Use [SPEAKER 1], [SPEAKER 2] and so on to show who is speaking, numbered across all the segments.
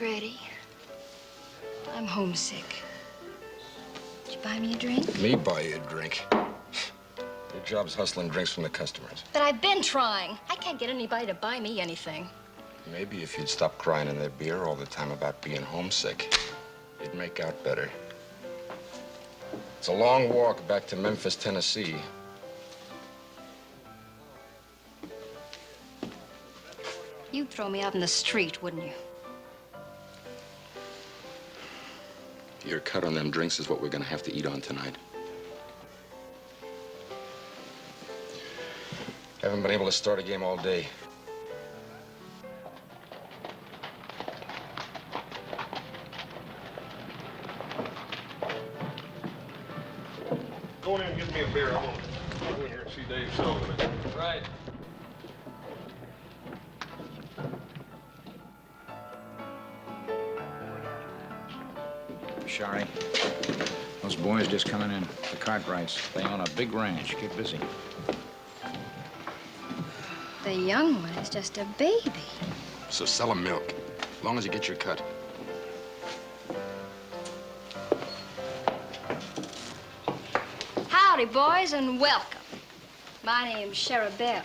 [SPEAKER 1] Grady. I'm homesick. Did you buy me a drink?
[SPEAKER 2] Me buy you a drink? Your job's hustling drinks from the customers.
[SPEAKER 1] But I've been trying. I can't get anybody to buy me anything.
[SPEAKER 2] Maybe if you'd stop crying in their beer all the time about being homesick, you'd make out better. It's a long walk back to Memphis, Tennessee.
[SPEAKER 1] You'd throw me out in the street, wouldn't you?
[SPEAKER 2] Your cut on them drinks is what we're gonna have to eat on tonight. Haven't been able to start a game all day.
[SPEAKER 3] Go in and get me a beer. I'm gonna go in here and see Dave Sullivan.
[SPEAKER 4] Right.
[SPEAKER 5] Shari, those boys just coming in. The Cartwrights. They own a big ranch. Get busy.
[SPEAKER 1] The young one is just a baby.
[SPEAKER 2] So sell 'em milk, as long as you get your cut.
[SPEAKER 1] Howdy, boys, and welcome. My name's Shari Bell.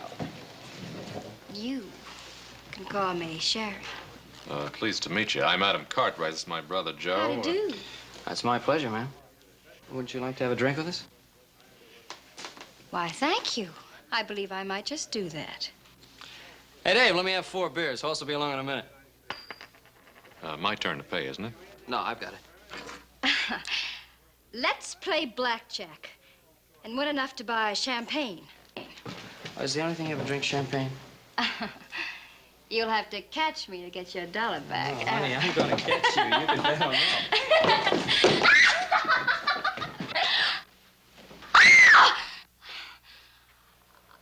[SPEAKER 1] You can call me Shari.
[SPEAKER 6] Pleased to meet you. I'm Adam Cartwright. This is my brother, Joe.
[SPEAKER 1] How do you do?
[SPEAKER 4] That's my pleasure, ma'am. Wouldn't you like to have a drink with us?
[SPEAKER 1] Why, thank you. I believe I might just do that.
[SPEAKER 4] Hey, Dave, let me have 4 beers. Horse will be along in a minute.
[SPEAKER 6] My turn to pay, isn't it?
[SPEAKER 4] No, I've got it.
[SPEAKER 1] Let's play blackjack and win enough to buy champagne.
[SPEAKER 4] Oh, is the only thing you ever drink champagne?
[SPEAKER 1] You'll have to catch me to get your $1 back.
[SPEAKER 4] Oh, honey, I'm gonna catch you. You can bet on that.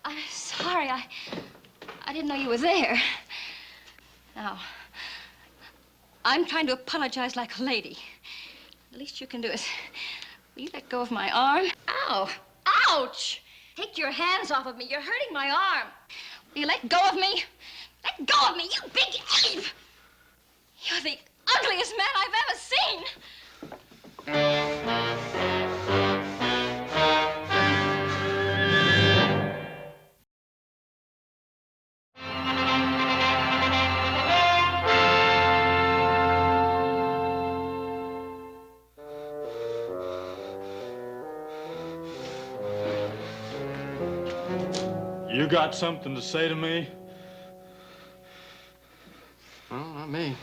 [SPEAKER 1] I'm sorry. I didn't know you were there. Now, I'm trying to apologize like a lady. The least you can do is, will you let go of my arm? Ow! Ouch! Take your hands off of me. You're hurting my arm. Will you let go of me? Let go of me, you big ape! You're the ugliest man I've ever seen.
[SPEAKER 3] You got something to say to me?
[SPEAKER 4] Well, not me.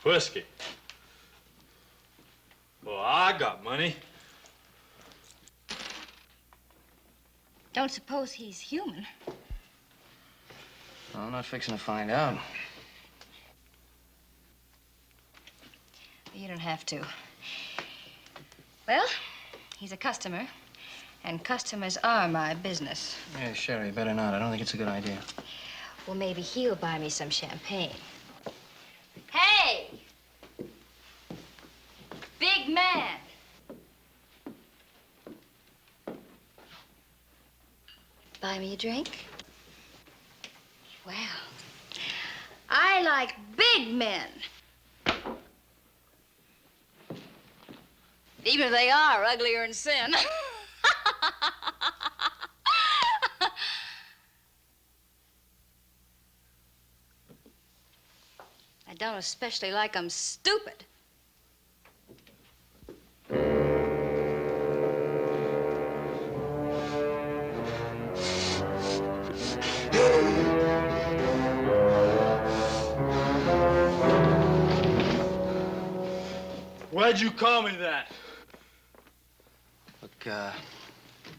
[SPEAKER 3] Whiskey. Well, I got money.
[SPEAKER 1] Don't suppose he's human.
[SPEAKER 4] Well, I'm not fixing to find out.
[SPEAKER 1] You don't have to. Well, he's a customer, and customers are my business.
[SPEAKER 4] Yeah, Shari, better not. I don't think it's a good idea.
[SPEAKER 1] Well, maybe he'll buy me some champagne. Hey! Big man! Buy me a drink? Well, I like big men. Even if they are uglier in sin. I don't especially like them stupid.
[SPEAKER 3] Why'd you call me that?
[SPEAKER 4] Look,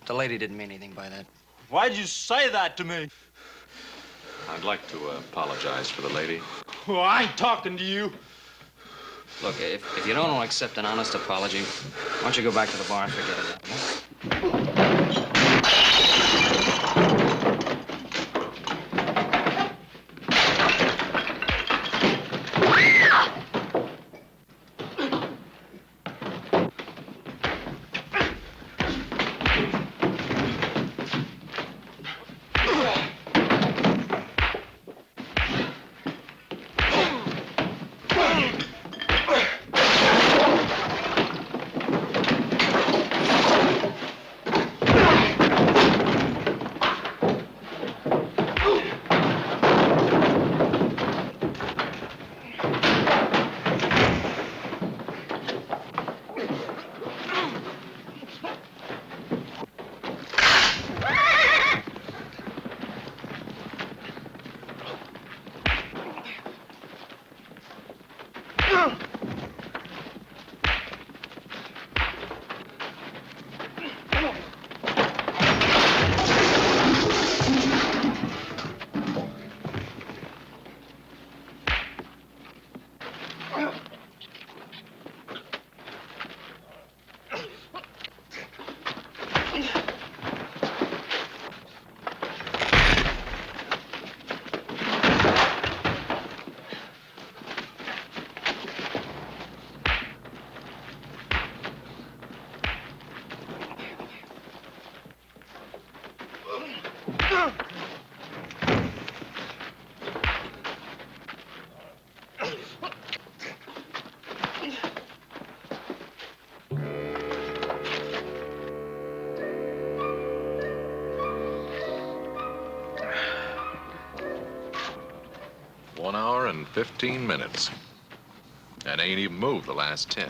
[SPEAKER 4] the lady didn't mean anything by that.
[SPEAKER 3] Why'd you say that to me?
[SPEAKER 6] I'd like to apologize for the lady.
[SPEAKER 3] Well, I ain't talking to you.
[SPEAKER 4] Look, if you don't want to accept an honest apology, why don't you go back to the bar and forget it?
[SPEAKER 6] 15 minutes. And ain't even moved the last 10.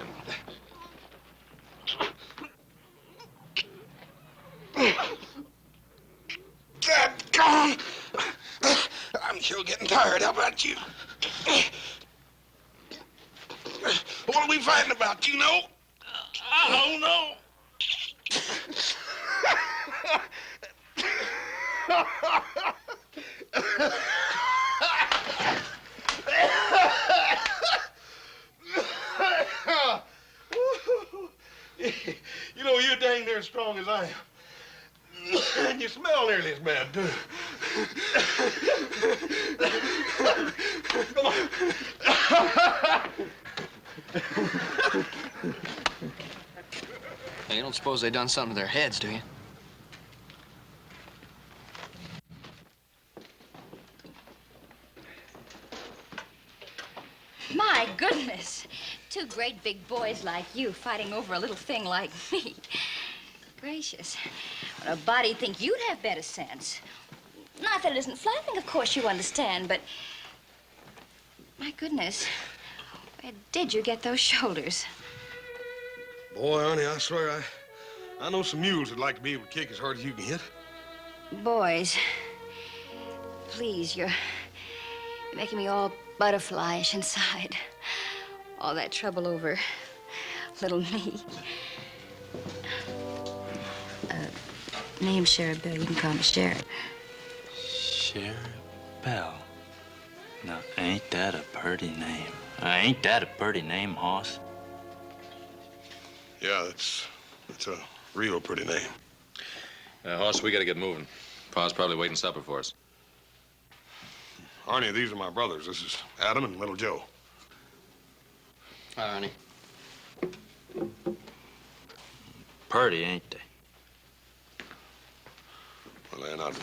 [SPEAKER 7] Dadgone! I'm sure getting tired. How about you? What are we fighting about, you know? I don't know. You know, you're dang near as strong as I am. And you smell nearly as bad, too. Come on.
[SPEAKER 4] Hey, you don't suppose they done something to their heads, do you?
[SPEAKER 1] My goodness. Two great big boys like you fighting over a little thing like me. Gracious. Well, a body'd think you'd have better sense. Not that it isn't flattering, of course you understand, but... My goodness. Where did you get those shoulders?
[SPEAKER 7] Boy, Arnie, I swear, I know some mules that'd like to be able to kick as hard as you can hit.
[SPEAKER 1] Boys, please, you're making me all butterflyish inside. All that trouble over little me. Name's Shari Bell. You can call me Shari.
[SPEAKER 8] Shari Bell. Now, ain't that a pretty name? Ain't that a pretty name, Hoss?
[SPEAKER 7] Yeah, it's a real pretty name.
[SPEAKER 6] Hoss, we gotta get moving. Pa's probably waiting supper for us.
[SPEAKER 7] Arnie, these are my brothers. This is Adam and little Joe.
[SPEAKER 4] Hi, Arnie.
[SPEAKER 8] Pretty, ain't they?
[SPEAKER 7] Well,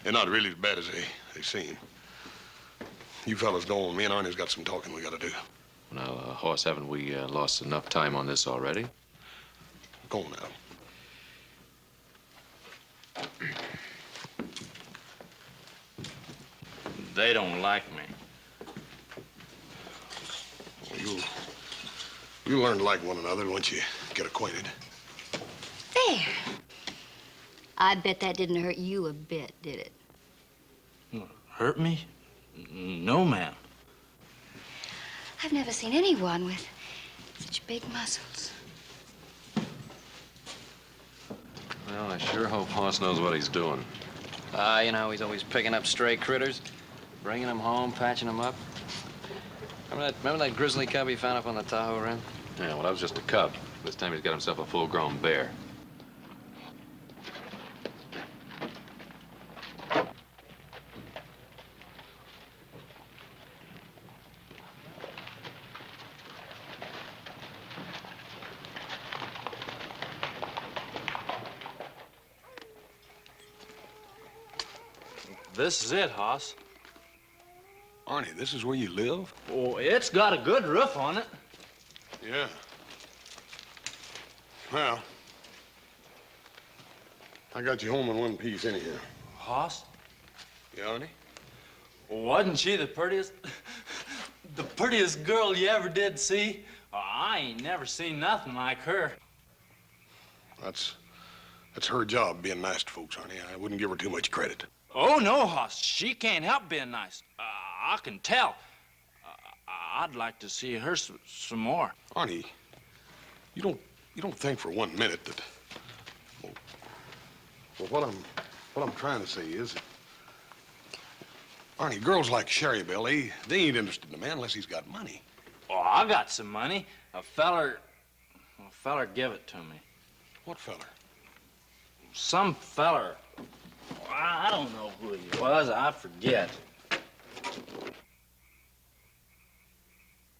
[SPEAKER 7] they're not really as bad as they seem. You fellas go on. Me and Arnie's got some talking we gotta do.
[SPEAKER 6] Now, Hoss, haven't we lost enough time on this already?
[SPEAKER 7] Go on now.
[SPEAKER 8] They don't like me.
[SPEAKER 7] Well, you'll learn to like one another once you get acquainted.
[SPEAKER 1] There. I bet that didn't hurt you a bit, did it?
[SPEAKER 8] Hurt me? No, ma'am.
[SPEAKER 1] I've never seen anyone with such big muscles.
[SPEAKER 6] Well, I sure hope Hoss knows what he's doing.
[SPEAKER 4] You know, he's always picking up stray critters, bringing them home, patching them up. Remember that grizzly cub he found up on the Tahoe Rim?
[SPEAKER 6] Yeah, well, that was just a cub. This time he's got himself a full-grown bear.
[SPEAKER 8] This is it, Hoss.
[SPEAKER 7] Arnie, this is where you live?
[SPEAKER 8] Oh, it's got a good roof on it.
[SPEAKER 7] Yeah. Well, I got you home in one piece anyhow.
[SPEAKER 8] Hoss,
[SPEAKER 7] Yeah, Arnie?
[SPEAKER 8] wasn't she the prettiest girl you ever did see? Oh, I ain't never seen nothing like her.
[SPEAKER 7] That's her job, being nice to folks, Arnie. I wouldn't give her too much credit.
[SPEAKER 8] Oh, no, Hoss. She can't help being nice. I can tell. I'd like to see her some more.
[SPEAKER 7] Arnie, you don't think for 1 minute that... Well, what I'm trying to say is... Arnie, girls like Shari Bell, they ain't interested in a man unless he's got money.
[SPEAKER 8] Oh, I got some money. A feller give it to me.
[SPEAKER 7] What feller?
[SPEAKER 8] Some feller. I don't know who he was. I forget.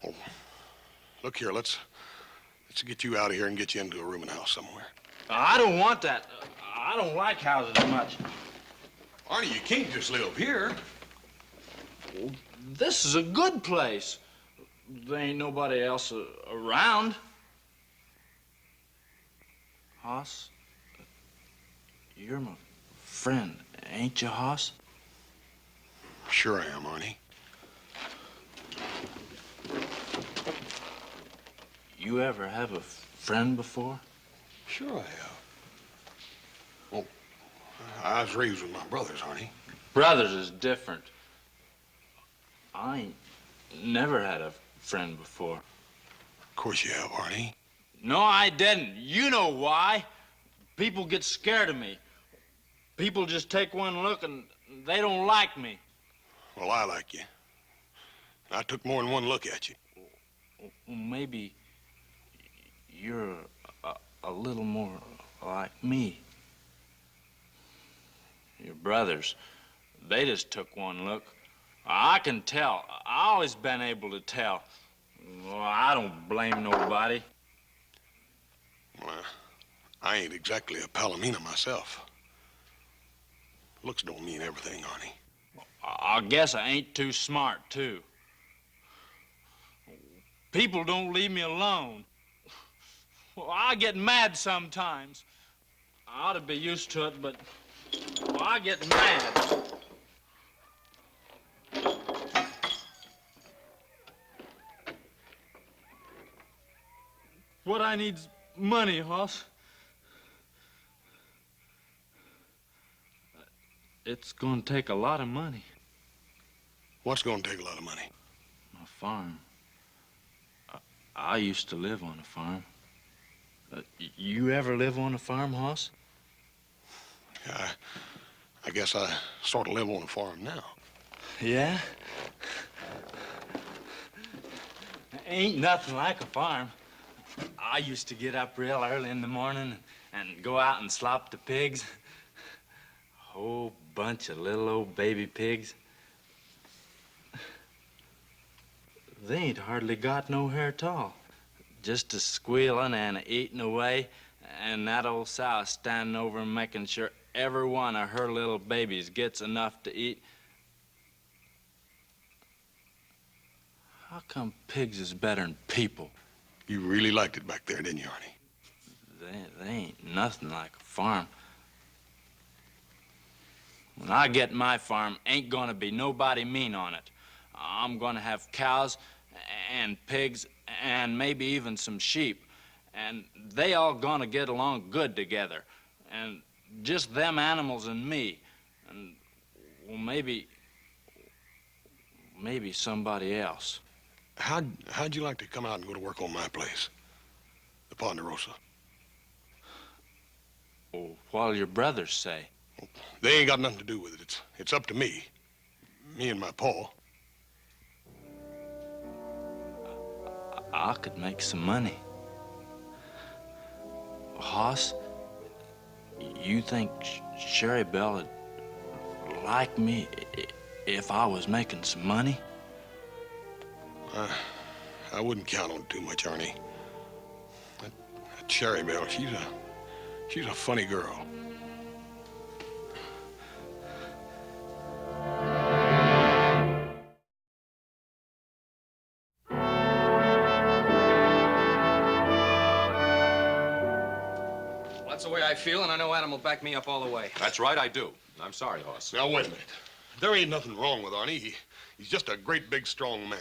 [SPEAKER 7] Oh, look here, let's get you out of here and get you into a rooming house somewhere.
[SPEAKER 8] I don't want that. I don't like houses much.
[SPEAKER 7] Arnie, you can't just live here.
[SPEAKER 8] Well, this is a good place. There ain't nobody else around. Hoss, you're my friend, ain't you, Hoss?
[SPEAKER 7] Sure I am, Arnie.
[SPEAKER 8] You ever have a friend before?
[SPEAKER 7] Sure I have. Well, I was raised with my brothers, Arnie.
[SPEAKER 8] Brothers is different. I ain't never had a friend before.
[SPEAKER 7] Of course you have, Arnie.
[SPEAKER 8] No, I didn't. You know why. People get scared of me. People just take one look and they don't like me.
[SPEAKER 7] Well, I like you. I took more than one look at you.
[SPEAKER 8] Maybe you're a little more like me. Your brothers, they just took one look. I can tell. I always been able to tell. Well, I don't blame nobody.
[SPEAKER 7] Well, I ain't exactly a Palomino myself. Looks don't mean everything, Arnie.
[SPEAKER 8] I guess I ain't too smart, too. People don't leave me alone. Well, I get mad sometimes. I ought to be used to it, but well, I get mad. What I need's money, Hoss. It's gonna take a lot of money.
[SPEAKER 7] What's gonna take a lot of money?
[SPEAKER 8] A farm. I used to live on a farm. You ever live on a farm, Hoss?
[SPEAKER 7] Yeah, I guess I sort of live on a farm now.
[SPEAKER 8] Yeah? Ain't nothing like a farm. I used to get up real early in the morning and go out and slop the pigs. A whole bunch of little old baby pigs. They ain't hardly got no hair at all. Just a squealing and a eating away, and that old sow standing over and making sure every one of her little babies gets enough to eat. How come pigs is better than people?
[SPEAKER 7] You really liked it back there, didn't you, Arnie?
[SPEAKER 8] They ain't nothing like a farm. When I get my farm, ain't gonna be nobody mean on it. I'm gonna have cows and pigs and maybe even some sheep. And they all gonna get along good together. And just them animals and me. And, well, maybe somebody else.
[SPEAKER 7] How'd you like to come out and go to work on my place? The Ponderosa.
[SPEAKER 8] Well, what'll your brothers say?
[SPEAKER 7] They ain't got nothing to do with it. It's up to me. Me and my pa.
[SPEAKER 8] I could make some money. Hoss, you think Shari Belle would like me if I was making some money?
[SPEAKER 7] I wouldn't count on it too much, Arnie. That Shari Belle, she's a funny girl.
[SPEAKER 4] That's the way I feel, and I know Adam will back me up all the way.
[SPEAKER 6] That's right, I do. I'm sorry, Hoss.
[SPEAKER 7] Now, wait a minute. There ain't nothing wrong with Arnie. He's just a great, big, strong man.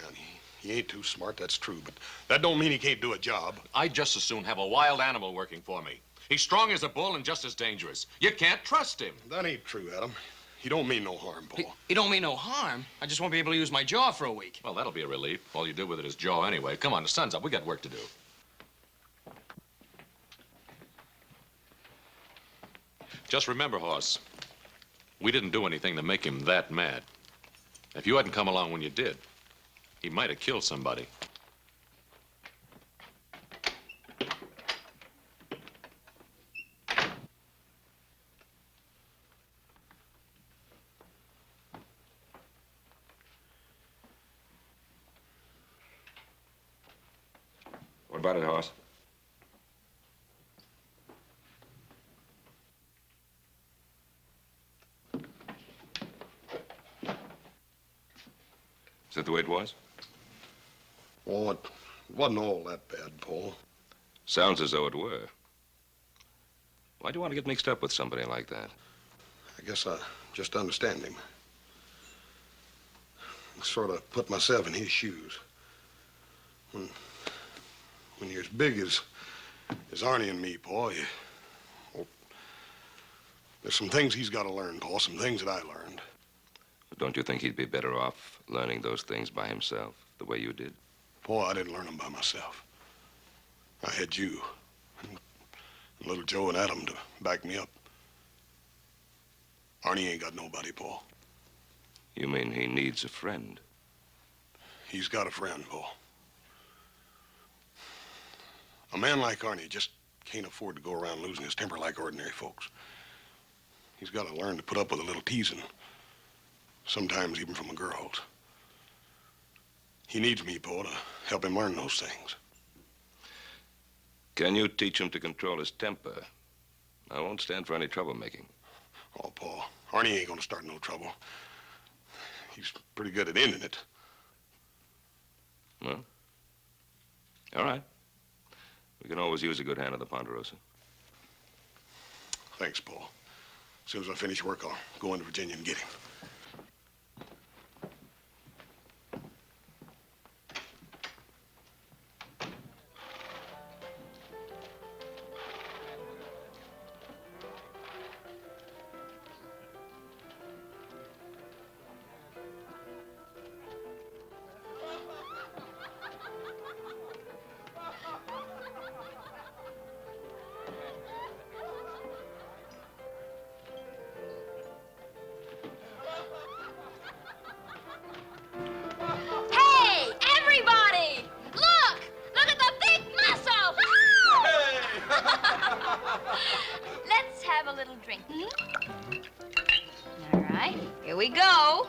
[SPEAKER 7] He ain't too smart, that's true, but that don't mean he can't do a job.
[SPEAKER 6] I'd just as soon have a wild animal working for me. He's strong as a bull and just as dangerous. You can't trust him.
[SPEAKER 7] That ain't true, Adam. He don't mean no harm, Paul.
[SPEAKER 4] He don't mean no harm. I just won't be able to use my jaw for a week.
[SPEAKER 6] Well, that'll be a relief. All you do with it is jaw anyway. Come on, the sun's up. We got work to do. Just remember, Hoss, we didn't do anything to make him that mad. If you hadn't come along when you did, he might have killed somebody.
[SPEAKER 2] What about it, Hoss? Is that the way it was?
[SPEAKER 7] Oh, it wasn't all that bad, Paul.
[SPEAKER 2] Sounds as though it were. Why do you want to get mixed up with somebody like that?
[SPEAKER 7] I guess I just understand him. Sort of put myself in his shoes. When you're as big as Arnie and me, Paul, well, there's some things he's got to learn, Paul, some things that I learned.
[SPEAKER 9] Don't you think he'd be better off learning those things by himself, the way you did?
[SPEAKER 7] Paul, I didn't learn them by myself. I had you and little Joe and Adam to back me up. Arnie ain't got nobody, Paul.
[SPEAKER 9] You mean he needs a friend?
[SPEAKER 7] He's got a friend, Paul. A man like Arnie just can't afford to go around losing his temper like ordinary folks. He's got to learn to put up with a little teasing, sometimes even from the girls. He needs me, Paul, to help him learn those things.
[SPEAKER 9] Can you teach him to control his temper? I won't stand for any troublemaking.
[SPEAKER 7] Oh, Paul, Arnie ain't gonna start no trouble. He's pretty good at ending it.
[SPEAKER 9] Well, all right. We can always use a good hand at the Ponderosa.
[SPEAKER 7] Thanks, Paul. As soon as I finish work, I'll go into Virginia and get him.
[SPEAKER 1] Here we go.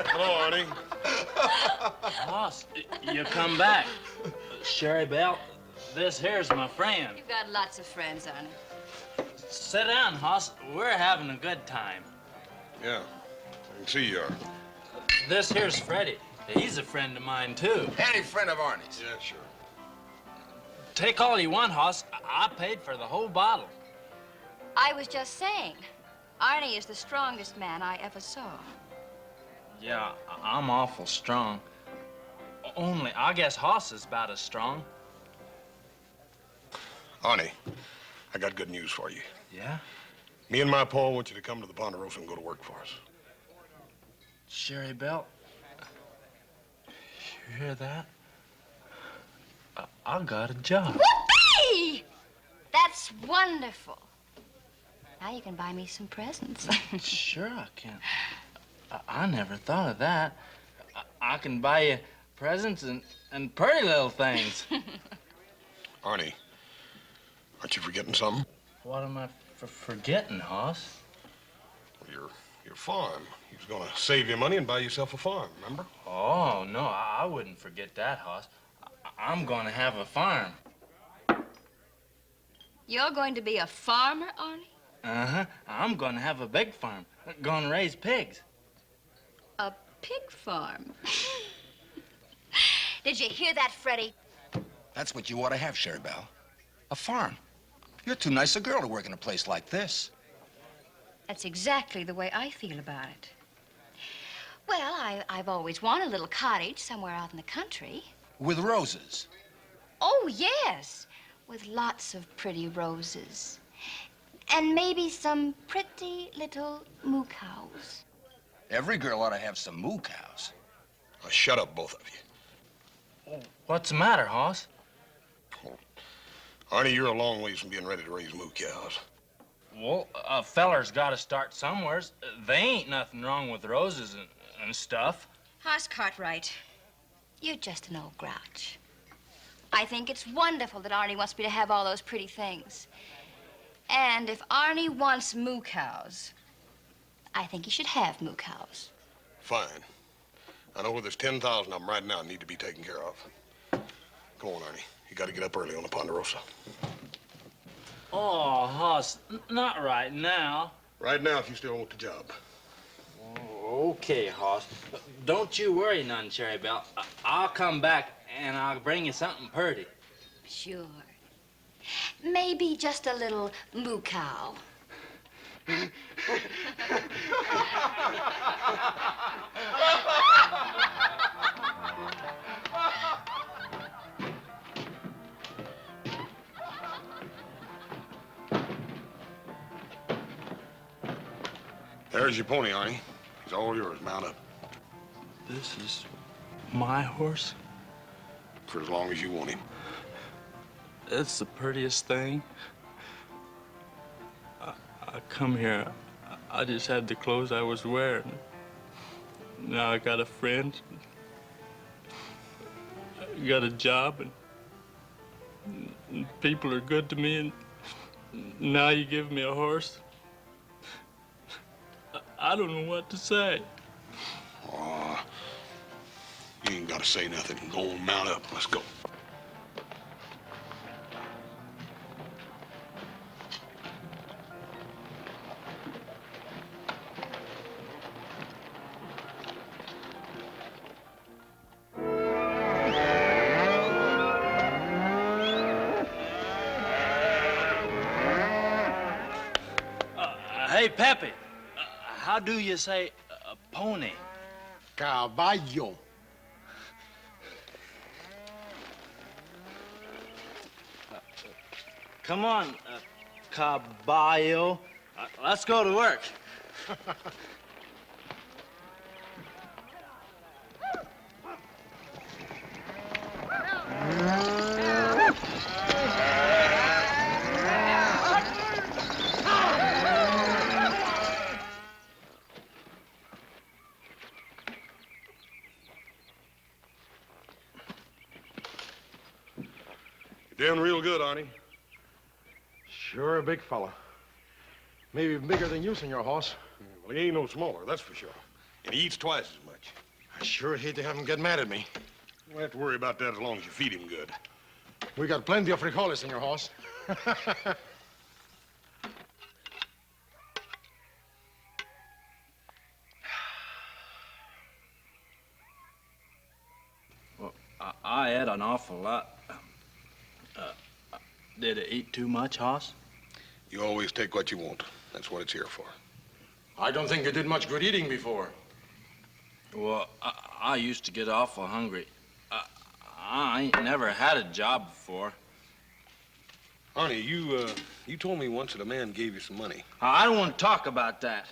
[SPEAKER 7] Hello, Arnie.
[SPEAKER 8] Boss, you come back. Shari Belle, this here's my friend.
[SPEAKER 1] You've got lots of friends, Arnie.
[SPEAKER 8] Sit down, Hoss. We're having a good time.
[SPEAKER 7] Yeah, I can see you are.
[SPEAKER 8] This here's Freddie. He's a friend of mine, too.
[SPEAKER 2] Any friend of Arnie's?
[SPEAKER 7] Yeah, sure.
[SPEAKER 8] Take all you want, Hoss. I paid for the whole bottle.
[SPEAKER 1] I was just saying, Arnie is the strongest man I ever saw.
[SPEAKER 8] Yeah, I'm awful strong. Only, I guess Hoss is about as strong.
[SPEAKER 7] Arnie, I got good news for you.
[SPEAKER 8] Yeah?
[SPEAKER 7] Me and my Paul want you to come to the Ponderosa and go to work for us.
[SPEAKER 8] Shari Belle, you hear that? I got a job.
[SPEAKER 1] Whoopee! That's wonderful. Now you can buy me some presents.
[SPEAKER 8] Sure I can. I never thought of that. I can buy you presents and pretty little things.
[SPEAKER 7] Arnie, aren't you forgetting something?
[SPEAKER 8] What am I forgetting, Hoss?
[SPEAKER 7] Your farm. He was gonna save you money and buy yourself a farm, remember?
[SPEAKER 8] Oh, no, I wouldn't forget that, Hoss. I'm gonna have a farm.
[SPEAKER 1] You're going to be a farmer, Arnie?
[SPEAKER 8] Uh-huh. I'm gonna have a big farm. Gonna raise pigs.
[SPEAKER 1] A pig farm. Did you hear that, Freddie?
[SPEAKER 10] That's what you ought to have, Shari Belle. A farm. You're too nice a girl to work in a place like this.
[SPEAKER 1] That's exactly the way I feel about it. Well, I've always wanted a little cottage somewhere out in the country.
[SPEAKER 10] With roses.
[SPEAKER 1] Oh, yes. With lots of pretty roses. And maybe some pretty little moo cows.
[SPEAKER 10] Every girl ought to have some moo cows.
[SPEAKER 7] Now, shut up, both of you.
[SPEAKER 8] What's the matter, Hoss?
[SPEAKER 7] Arnie, you're a long ways from being ready to raise moo cows.
[SPEAKER 8] Well, a feller's got to start somewheres. There ain't nothing wrong with roses and stuff.
[SPEAKER 1] Hoss Cartwright, you're just an old grouch. I think it's wonderful that Arnie wants me to have all those pretty things. And if Arnie wants moo cows, I think he should have moo cows.
[SPEAKER 7] Fine. I know where there's 10,000 of them right now that need to be taken care of. Come on, Arnie. You got to get up early on the Ponderosa.
[SPEAKER 8] Oh, Hoss, not right now.
[SPEAKER 7] Right now, if you still want the job.
[SPEAKER 8] Oh, okay, Hoss. Don't you worry none, Shari Belle. I'll come back and I'll bring you something pretty.
[SPEAKER 1] Sure. Maybe just a little moo cow.
[SPEAKER 7] There's your pony, Arnie. He's all yours. Mount up.
[SPEAKER 8] This is my horse?
[SPEAKER 7] For as long as you want him.
[SPEAKER 8] It's the prettiest thing. I come here, I just had the clothes I was wearing. Now I got a friend, I got a job, and people are good to me, and now you give me a horse. I don't know what to say.
[SPEAKER 7] Aw, you ain't got to say nothing. Go on, mount up. Let's go.
[SPEAKER 8] Hey, Pepe, how do you say pony?
[SPEAKER 10] Caballo.
[SPEAKER 8] Come on, caballo. Let's go to work.
[SPEAKER 7] You're doing real good, Arnie.
[SPEAKER 3] Sure a big fella. Maybe even bigger than you, Senor Hoss.
[SPEAKER 7] Well, he ain't no smaller, that's for sure. And he eats twice as much.
[SPEAKER 3] I sure hate to have him get mad at me.
[SPEAKER 7] You don't have to worry about that as long as you feed him good.
[SPEAKER 3] We got plenty of frijoles, Senor Hoss.
[SPEAKER 8] Well, I ate an awful lot. Did it eat too much, Hoss?
[SPEAKER 7] You always take what you want. That's what it's here for.
[SPEAKER 3] I don't think you did much good eating before.
[SPEAKER 8] Well, I used to get awful hungry. I ain't never had a job before.
[SPEAKER 7] Arnie, you told me once that a man gave you some money.
[SPEAKER 8] I don't want to talk about that.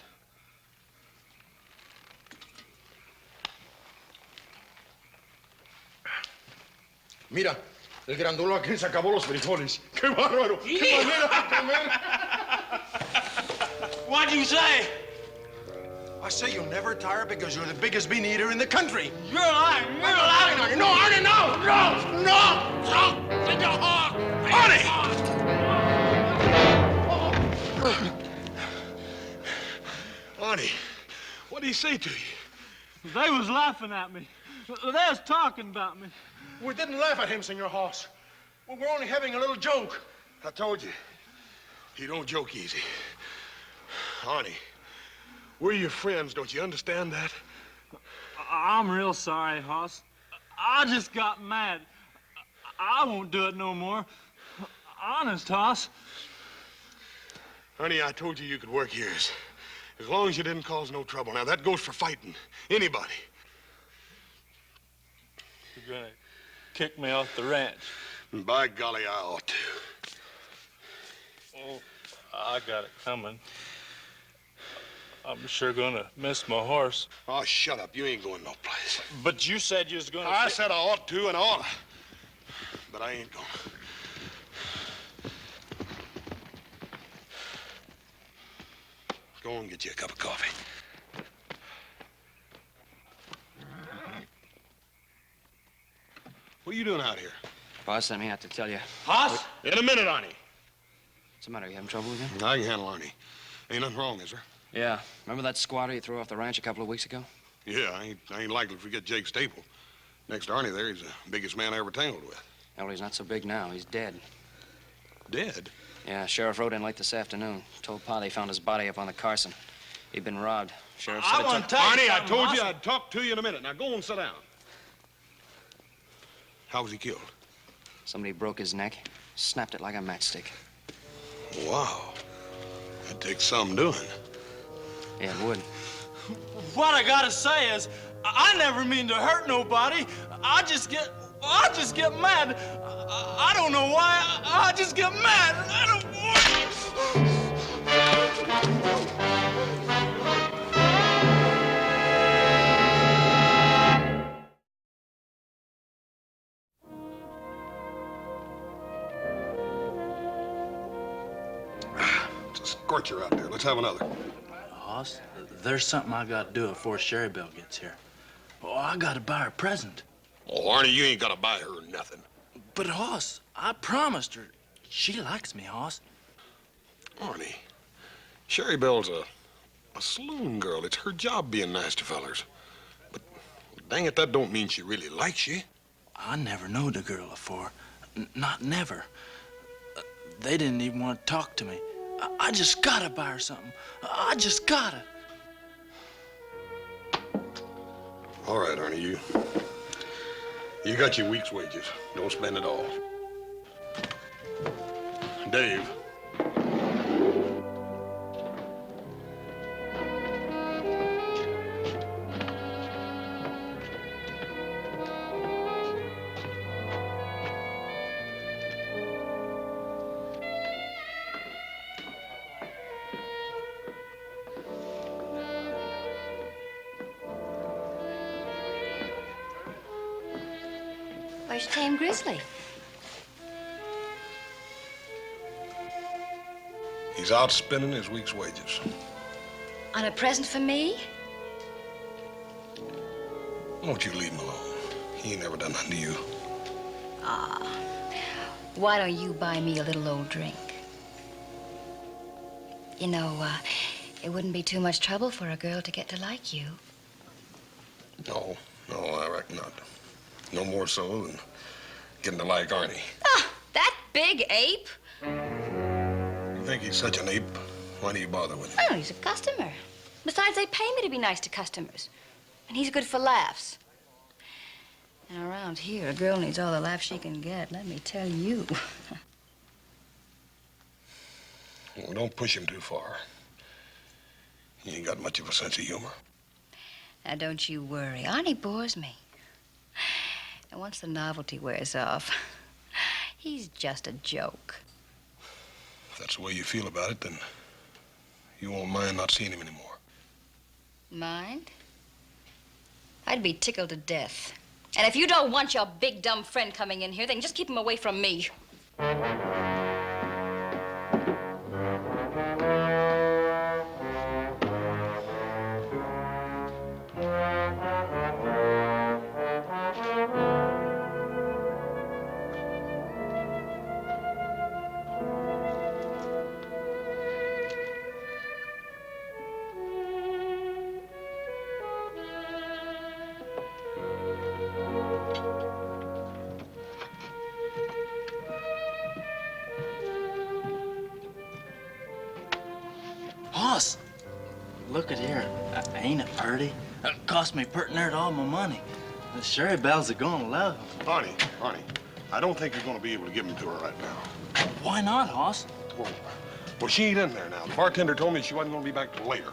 [SPEAKER 3] Mira, el grandulo aquel se acabó los frijoles. ¡Qué bárbaro! ¡Qué manera de comer!
[SPEAKER 8] What'd you say?
[SPEAKER 3] I say you'll never tire because you're the biggest bean eater in the country.
[SPEAKER 8] You're lying. You're lying.
[SPEAKER 3] No, Arnie, no! No! No! No! Take your hog!
[SPEAKER 7] Arnie, what'd he say to you?
[SPEAKER 8] They was laughing at me. They was talking about me.
[SPEAKER 3] We didn't laugh at him, Senor Hoss. We were only having a little joke.
[SPEAKER 7] I told you, he don't joke easy. Arnie, we're your friends, don't you understand that?
[SPEAKER 8] I'm real sorry, Hoss. I just got mad. I won't do it no more. Honest, Hoss.
[SPEAKER 7] Arnie, I told you you could work here as long as you didn't cause no trouble. Now, that goes for fighting anybody.
[SPEAKER 8] You're gonna kick me off the ranch.
[SPEAKER 7] And by golly, I ought to.
[SPEAKER 8] Oh, I got it coming. I'm sure gonna miss my horse.
[SPEAKER 7] Oh, shut up. You ain't going no place.
[SPEAKER 8] But you said you was gonna...
[SPEAKER 7] I said I ought to and oughta. But I ain't gonna. Go and get you a cup of coffee. What are you doing out here?
[SPEAKER 4] Boss sent me out to tell you.
[SPEAKER 8] Hoss?
[SPEAKER 7] In a minute, Arnie.
[SPEAKER 4] What's the matter? You having trouble again?
[SPEAKER 7] I can handle Arnie. Ain't nothing wrong, is there?
[SPEAKER 4] Yeah. Remember that squatter you threw off the ranch a couple of weeks ago?
[SPEAKER 7] Yeah, I ain't likely to forget Jake Staple. Next to Arnie there, he's the biggest man I ever tangled with.
[SPEAKER 4] Well, he's not so big now. He's dead.
[SPEAKER 7] Dead?
[SPEAKER 4] Yeah, sheriff rode in late this afternoon. Told Pa they found his body up on the Carson. He'd been robbed. Sheriff said
[SPEAKER 8] I want to tell you
[SPEAKER 7] Arnie, I
[SPEAKER 8] something,
[SPEAKER 7] told you
[SPEAKER 8] Hoss.
[SPEAKER 7] I'd talk to you in a minute. Now go and sit down. How was he killed?
[SPEAKER 4] Somebody broke his neck, snapped it like a matchstick.
[SPEAKER 7] Wow. It takes some doing.
[SPEAKER 4] Yeah, it would.
[SPEAKER 8] What I gotta say is, I never mean to hurt nobody. I just get mad. I don't know why. I just get mad. I don't.
[SPEAKER 7] It's a scorcher out there. Let's have another.
[SPEAKER 8] Hoss, there's something I gotta do before Shari Belle gets here. Oh, I gotta buy her a present.
[SPEAKER 7] Oh, Arnie, you ain't gotta buy her nothing.
[SPEAKER 8] But, Hoss, I promised her. She likes me, Hoss.
[SPEAKER 7] Arnie, Shari Belle's a saloon girl. It's her job being nice to fellers. But dang it, that don't mean she really likes you.
[SPEAKER 8] I never knowed the girl afore. Not never. They didn't even want to talk to me. I just gotta buy her something. I just gotta.
[SPEAKER 7] All right, Arnie, you got your week's wages. Don't spend it all. Dave.
[SPEAKER 1] Where's Tame Grizzly?
[SPEAKER 7] He's out spending his week's wages.
[SPEAKER 1] On a present for me?
[SPEAKER 7] Won't you leave him alone? He ain't never done nothing to you.
[SPEAKER 1] Ah, why don't you buy me a little old drink? You know, it wouldn't be too much trouble for a girl to get to like you.
[SPEAKER 7] No, I reckon not. No more so than getting to like Arnie.
[SPEAKER 1] Ah, that big ape?
[SPEAKER 7] You think he's such an ape? Why do you bother with him?
[SPEAKER 1] Oh, he's a customer. Besides, they pay me to be nice to customers. And he's good for laughs. And around here, a girl needs all the laughs she can get, let me tell you.
[SPEAKER 7] Well, don't push him too far. He ain't got much of a sense of humor.
[SPEAKER 1] Now, don't you worry. Arnie bores me. And once the novelty wears off, he's just a joke.
[SPEAKER 7] If that's the way you feel about it, then you won't mind not seeing him anymore.
[SPEAKER 1] Mind? I'd be tickled to death. And if you don't want your big, dumb friend coming in here, then just keep him away from me.
[SPEAKER 8] Hoss, look at here. Ain't it pretty? It cost me pretty near all my money. The Shari Belle's are gonna love him.
[SPEAKER 7] Arnie, I don't think you're gonna be able to give him to her right now.
[SPEAKER 8] Why not, Hoss?
[SPEAKER 7] Well, she ain't in there now. The bartender told me she wasn't gonna be back till later.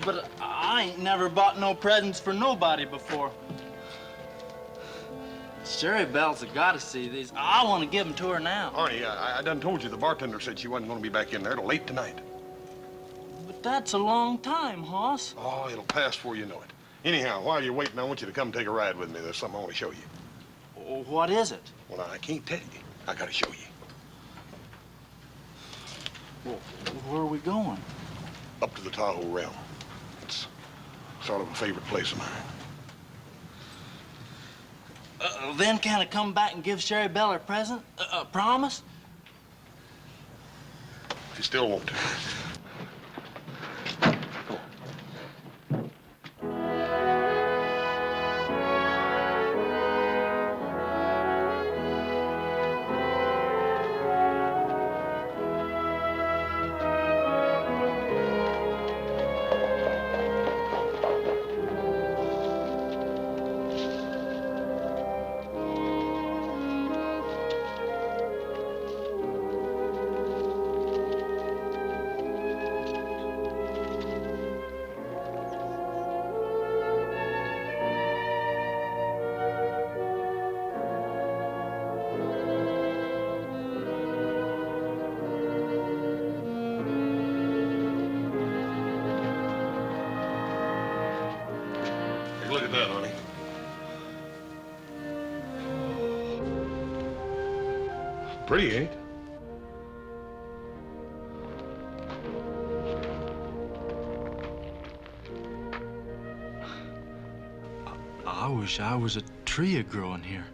[SPEAKER 8] But I ain't never bought no presents for nobody before. Shari Belle's have got to see these. I want to give them to her now.
[SPEAKER 7] Arnie, I done told you the bartender said she wasn't gonna be back in there till late tonight.
[SPEAKER 8] But that's a long time, Hoss.
[SPEAKER 7] Oh, it'll pass before you know it. Anyhow, while you're waiting, I want you to come take a ride with me. There's something I want to show you.
[SPEAKER 8] What is it?
[SPEAKER 7] Well, I can't tell you. I gotta show you.
[SPEAKER 8] Well, where are we going?
[SPEAKER 7] Up to the Tahoe Realm. It's sort of a favorite place of mine.
[SPEAKER 8] Then can I come back and give Shari Belle her present? Promise?
[SPEAKER 7] If you still want to. look at that, Arnie. Pretty, ain't it?
[SPEAKER 8] I wish I was a tree growing here,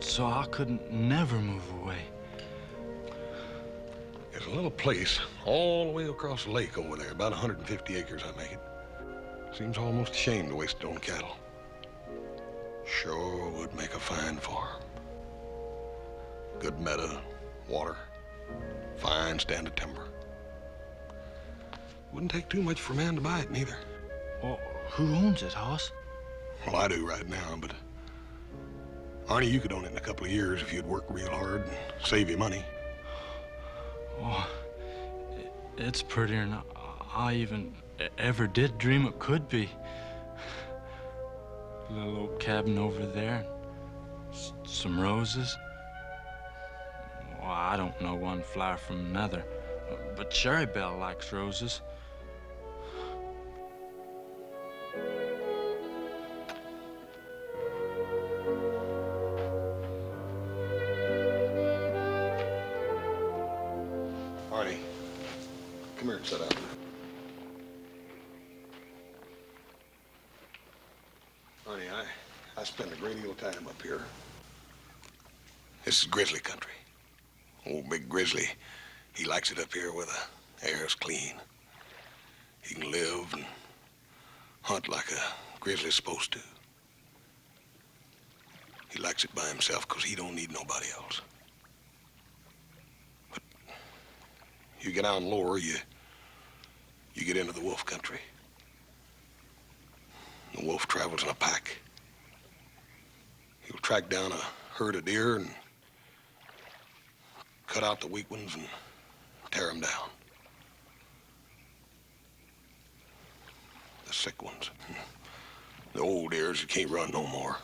[SPEAKER 8] so I couldn't never move away.
[SPEAKER 7] There's a little place all the way across the lake over there, about 150 acres, I make it. Seems almost a shame to waste it on cattle. Sure would make a fine farm. Good meadow, water, fine stand of timber. Wouldn't take too much for a man to buy it, neither.
[SPEAKER 8] Well, who owns it, Hoss?
[SPEAKER 7] Well, I do right now, but Arnie, you could own it in a couple of years if you'd work real hard and save you money.
[SPEAKER 8] Oh, it's prettier than I even ever did dream it could be. A little old cabin over there, some roses. Well, I don't know one flower from another, but Shari Belle likes roses.
[SPEAKER 7] Arnie, come here and sit down. Arnie, I spend a great deal of time up here. This is grizzly country. Old big grizzly, he likes it up here where the air's clean. He can live and hunt like a grizzly's supposed to. He likes it by himself because he don't need nobody else. But you get down lower, you get into the wolf country. The wolf travels in a pack. He'll track down a herd of deer and cut out the weak ones and tear them down. The sick ones. The old deers that can't run no more.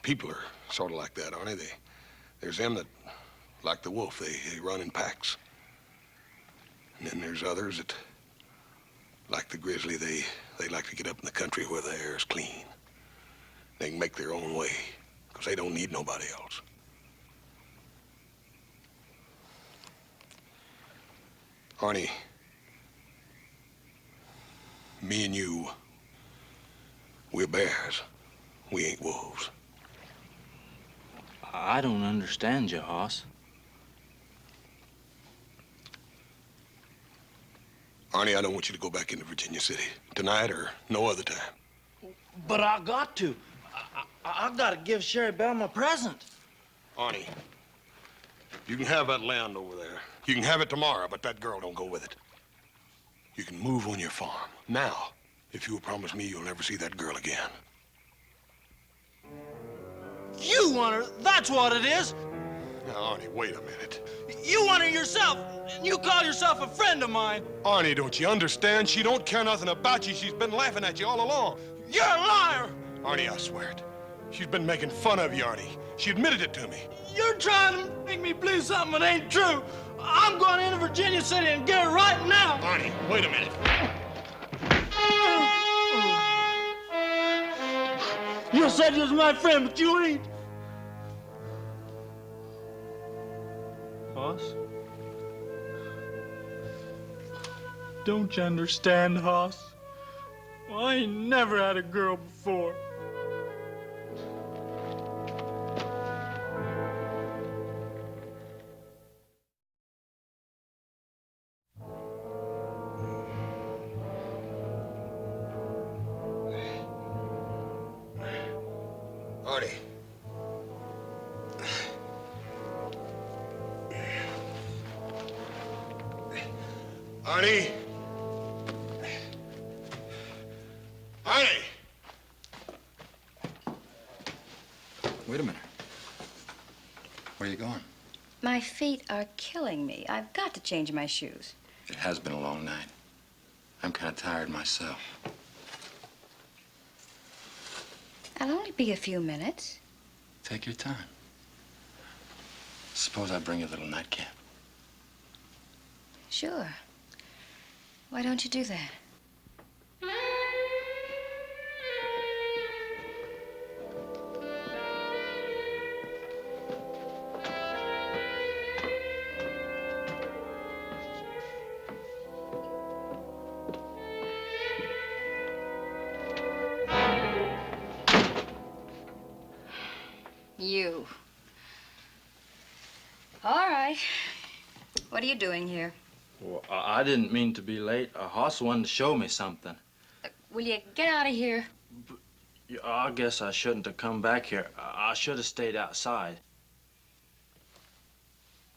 [SPEAKER 7] People are sort of like that, aren't they? There's them that, like the wolf, they run in packs. And then there's others that, like the grizzly, they like to get up in the country where the air is clean. They can make their own way, because they don't need nobody else. Arnie, me and you, we're bears. We ain't wolves.
[SPEAKER 8] I don't understand you, Hoss.
[SPEAKER 7] Arnie, I don't want you to go back into Virginia City tonight or no other time.
[SPEAKER 8] But I got to. I gotta give Shari Belle my present.
[SPEAKER 7] Arnie, you can have that land over there. You can have it tomorrow, but that girl don't go with it. You can move on your farm. Now, if you'll promise me you'll never see that girl again.
[SPEAKER 8] You want her, that's what it is.
[SPEAKER 7] Now, Arnie, wait a minute.
[SPEAKER 8] You want her yourself, and you call yourself a friend of mine.
[SPEAKER 7] Arnie, don't you understand? She don't care nothing about you. She's been laughing at you all along.
[SPEAKER 8] You're a liar.
[SPEAKER 7] Arnie, I swear it. She's been making fun of you, Arnie. She admitted it to me.
[SPEAKER 8] You're trying to make me believe something that ain't true. I'm going into Virginia City and get her right now.
[SPEAKER 7] Arnie, wait a minute.
[SPEAKER 8] You said you was my friend, but you ain't. Hoss? Don't you understand, Hoss? Well, I ain't never had a girl before.
[SPEAKER 7] Arnie. Arnie. Arnie.
[SPEAKER 10] Wait a minute. Where are you going?
[SPEAKER 1] My feet are killing me. I've got to change my shoes.
[SPEAKER 10] It has been a long night. I'm kind of tired myself.
[SPEAKER 1] I'll only be a few minutes.
[SPEAKER 10] Take your time. Suppose I bring you a little nightcap.
[SPEAKER 1] Sure. Why don't you do that? You. All right. What are you doing here?
[SPEAKER 8] Well, I didn't mean to be late. Hoss wanted to show me something.
[SPEAKER 1] Will you get out of here?
[SPEAKER 8] Yeah, I guess I shouldn't have come back here. I should have stayed outside.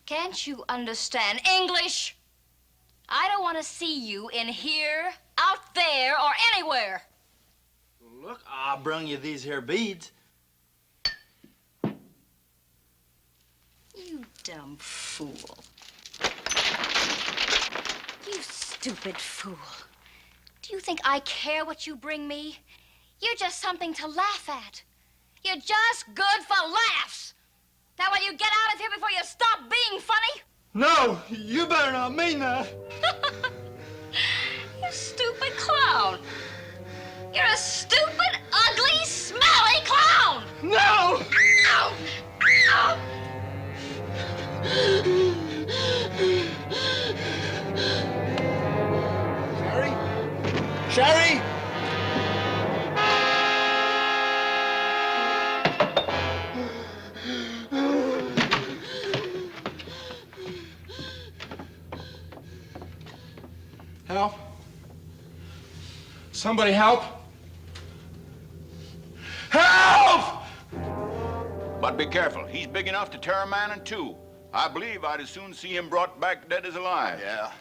[SPEAKER 1] Can't you understand English? I don't want to see you in here, out there, or anywhere.
[SPEAKER 8] Look, I brung you these here beads.
[SPEAKER 1] You dumb fool. You stupid fool. Do you think I care what you bring me? You're just something to laugh at. You're just good for laughs. Now, will you get out of here before you stop being funny?
[SPEAKER 8] No, you better not mean that.
[SPEAKER 1] You stupid clown. You're a stupid, ugly, smelly clown.
[SPEAKER 8] No!
[SPEAKER 1] Ow! Ow!
[SPEAKER 10] Shari? Shari?
[SPEAKER 3] Help? Somebody help! Help!
[SPEAKER 11] But be careful. He's big enough to tear a man in two. I believe I'd as soon see him brought back dead as alive.
[SPEAKER 10] Yeah.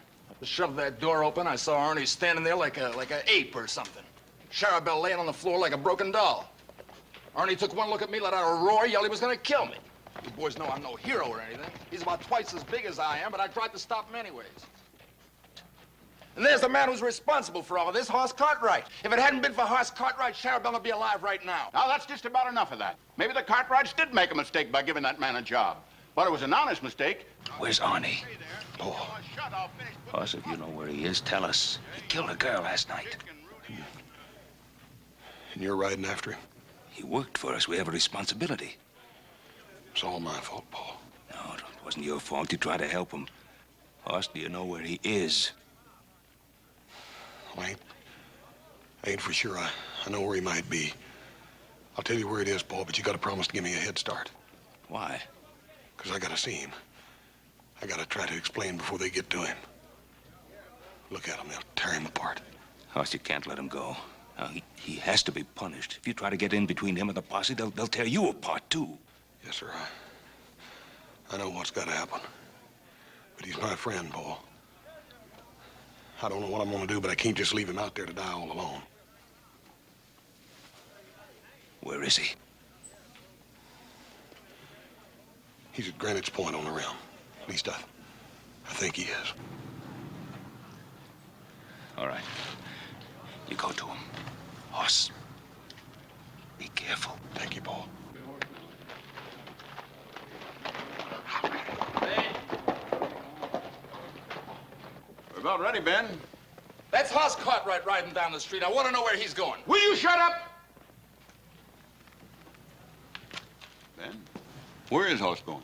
[SPEAKER 10] I shoved that door open. I saw Arnie standing there like an ape or something. Shari laying on the floor like a broken doll. Arnie took one look at me, let out a roar, yelled he was gonna kill me. You boys know I'm no hero or anything. He's about twice as big as I am, but I tried to stop him anyways. And there's the man who's responsible for all of this, Hoss Cartwright. If it hadn't been for Hoss Cartwright, Shari would be alive right now.
[SPEAKER 11] Now, that's just about enough of that. Maybe the Cartwrights did make a mistake by giving that man a job. But it was an honest mistake.
[SPEAKER 9] Where's Arnie?
[SPEAKER 11] Oh.
[SPEAKER 9] Hoss, if you know where he is, tell us. He killed a girl last night.
[SPEAKER 7] And you're riding after him?
[SPEAKER 9] He worked for us. We have a responsibility.
[SPEAKER 7] It's all my fault, Paul.
[SPEAKER 9] No, it wasn't your fault. You tried to help him. Hoss, do you know where he is?
[SPEAKER 7] Well, I ain't for sure. I know where he might be. I'll tell you where it is, Paul, but you gotta promise to give me a head start.
[SPEAKER 9] Why?
[SPEAKER 7] Because I gotta see him. I gotta try to explain before they get to him. Look at him. They'll tear him apart.
[SPEAKER 9] Hoss, you can't let him go. Now, he has to be punished. If you try to get in between him and the posse, they'll tear you apart, too.
[SPEAKER 7] Yes, sir. I know what's gotta happen. But he's my friend, Paul. I don't know what I'm gonna do, but I can't just leave him out there to die all alone.
[SPEAKER 9] Where is he?
[SPEAKER 7] He's at Greenwich Point on the rim. At least I think he is.
[SPEAKER 9] All right. You go to him. Hoss, be careful.
[SPEAKER 7] Thank you, Paul.
[SPEAKER 11] We're about ready, Ben.
[SPEAKER 10] That's Hoss Cartwright riding down the street. I want to know where he's going.
[SPEAKER 11] Will you shut up? Ben, where is Hoss going?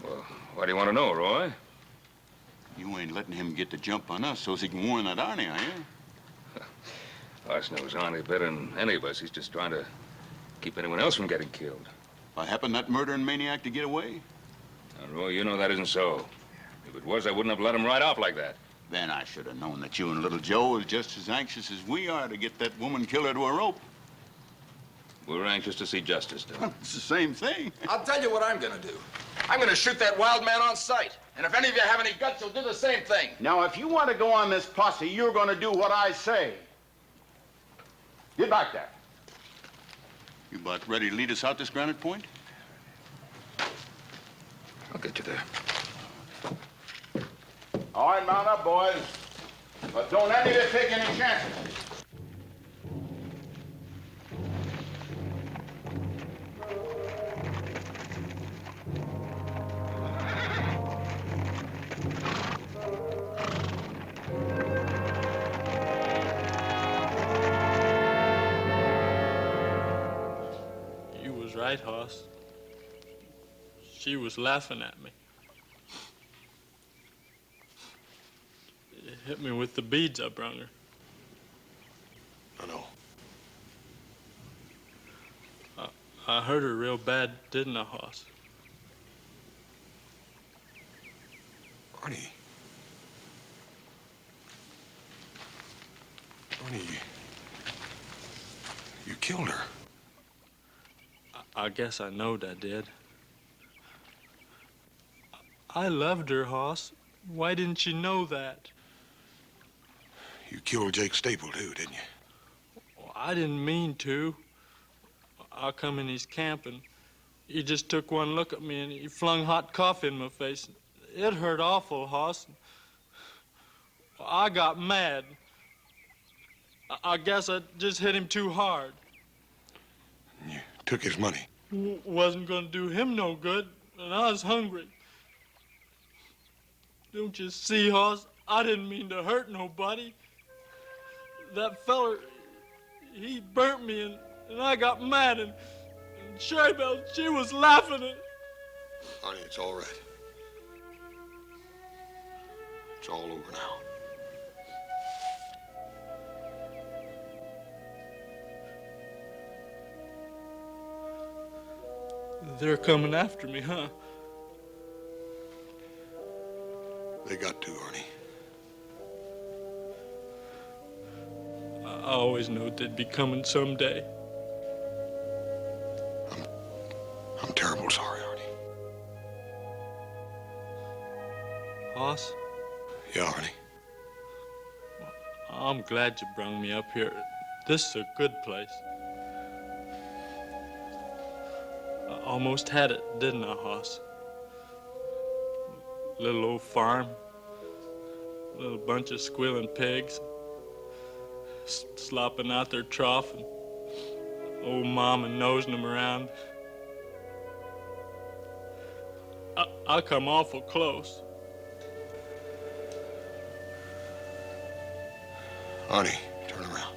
[SPEAKER 9] Well, what do you want to know, Roy?
[SPEAKER 11] You ain't letting him get the jump on us so he can warn that Arnie, are you?
[SPEAKER 9] Hoss knows Arnie better than any of us. He's just trying to keep anyone else from getting killed.
[SPEAKER 11] By happened that murdering maniac to get away?
[SPEAKER 9] Now, Roy, you know that isn't so. If it was, I wouldn't have let him ride off like that.
[SPEAKER 11] Then I should have known that you and little Joe was just as anxious as we are to get that woman killer to a rope.
[SPEAKER 9] We're anxious to see justice done.
[SPEAKER 11] It's the same thing.
[SPEAKER 10] I'll tell you what I'm gonna do. I'm gonna shoot that wild man on sight. And if any of you have any guts, you'll do the same thing.
[SPEAKER 11] Now, if you want to go on this posse, you're going to do what I say. Get back there. You about ready to lead us out this Granite Point?
[SPEAKER 9] I'll get you there.
[SPEAKER 11] All right, mount up, boys. But don't any of you take any chances.
[SPEAKER 8] You was right, Hoss. She was laughing at me. It hit me with the beads I brung her.
[SPEAKER 7] I know.
[SPEAKER 8] I hurt her real bad, didn't I, Hoss?
[SPEAKER 7] Arnie. Arnie, you killed her.
[SPEAKER 8] I guess I knowed I did. I loved her, Hoss. Why didn't you know that?
[SPEAKER 7] You killed Jake Staple, too, didn't you?
[SPEAKER 8] Well, I didn't mean to. I come in his camp, and he just took one look at me, and he flung hot coffee in my face. It hurt awful, Hoss. I got mad. I guess I just hit him too hard.
[SPEAKER 7] You took his money.
[SPEAKER 8] Wasn't gonna do him no good, and I was hungry. Don't you see, Hoss? I didn't mean to hurt nobody. That feller, he burnt me, and I got mad, and Shari, she was laughing at...
[SPEAKER 7] Arnie, it's all right. It's all over now.
[SPEAKER 8] They're coming after me, huh?
[SPEAKER 7] They got to, Arnie.
[SPEAKER 8] I always knew they'd be coming someday.
[SPEAKER 7] I'm terrible sorry, Arnie.
[SPEAKER 8] Hoss?
[SPEAKER 7] Yeah, Arnie.
[SPEAKER 8] I'm glad you brung me up here. This is a good place. I almost had it, didn't I, Hoss? Little old farm, little bunch of squealing pigs, slopping out their trough, and old mama nosing them around. I come awful close.
[SPEAKER 7] Arnie, turn around.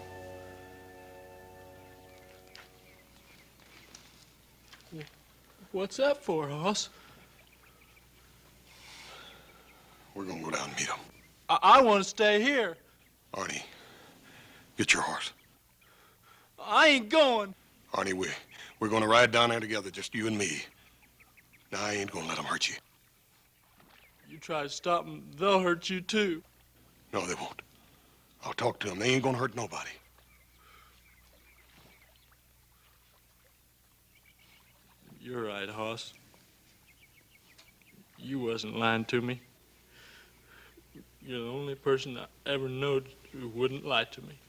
[SPEAKER 8] What's that for, Hoss?
[SPEAKER 7] We're gonna go down and meet him.
[SPEAKER 8] I want to stay here.
[SPEAKER 7] Arnie, get your horse.
[SPEAKER 8] I ain't going.
[SPEAKER 7] Arnie, we're gonna ride down there together, just you and me. Now, I ain't gonna let them hurt you.
[SPEAKER 8] You try to stop them, they'll hurt you too.
[SPEAKER 7] No, they won't. I'll talk to them. They ain't gonna hurt nobody.
[SPEAKER 8] You're right, Hoss. You wasn't lying to me. You're the only person I ever knowed who wouldn't lie to me.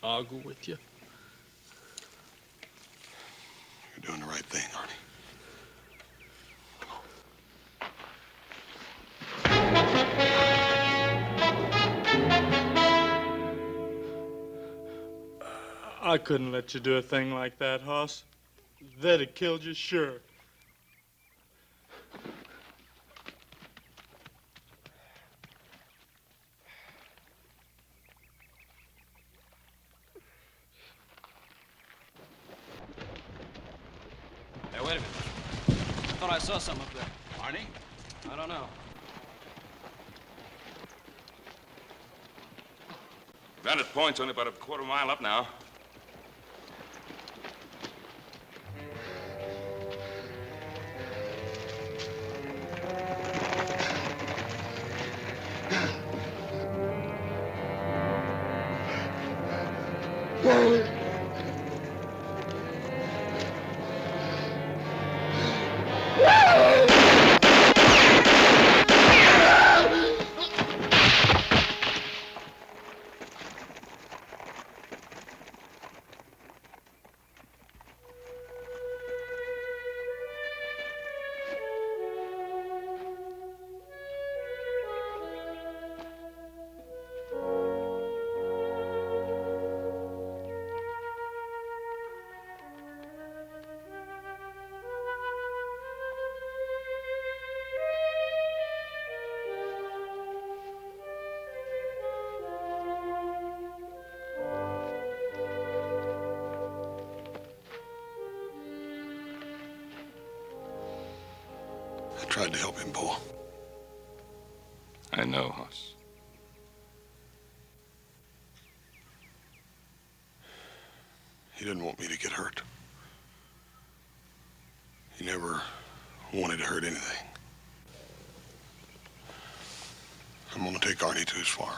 [SPEAKER 8] I'll go with you.
[SPEAKER 7] You're doing the right thing, Arnie.
[SPEAKER 8] I couldn't let you do a thing like that, Hoss. They'd have killed you, sure.
[SPEAKER 4] Hey, wait a minute. I thought I saw something up there.
[SPEAKER 9] Arnie?
[SPEAKER 4] I don't know.
[SPEAKER 9] Vantage Point's only about a quarter mile up now.
[SPEAKER 7] I tried to help him, Bo.
[SPEAKER 9] I know, Hoss.
[SPEAKER 7] He didn't want me to get hurt. He never wanted to hurt anything. I'm gonna take Arnie to his farm.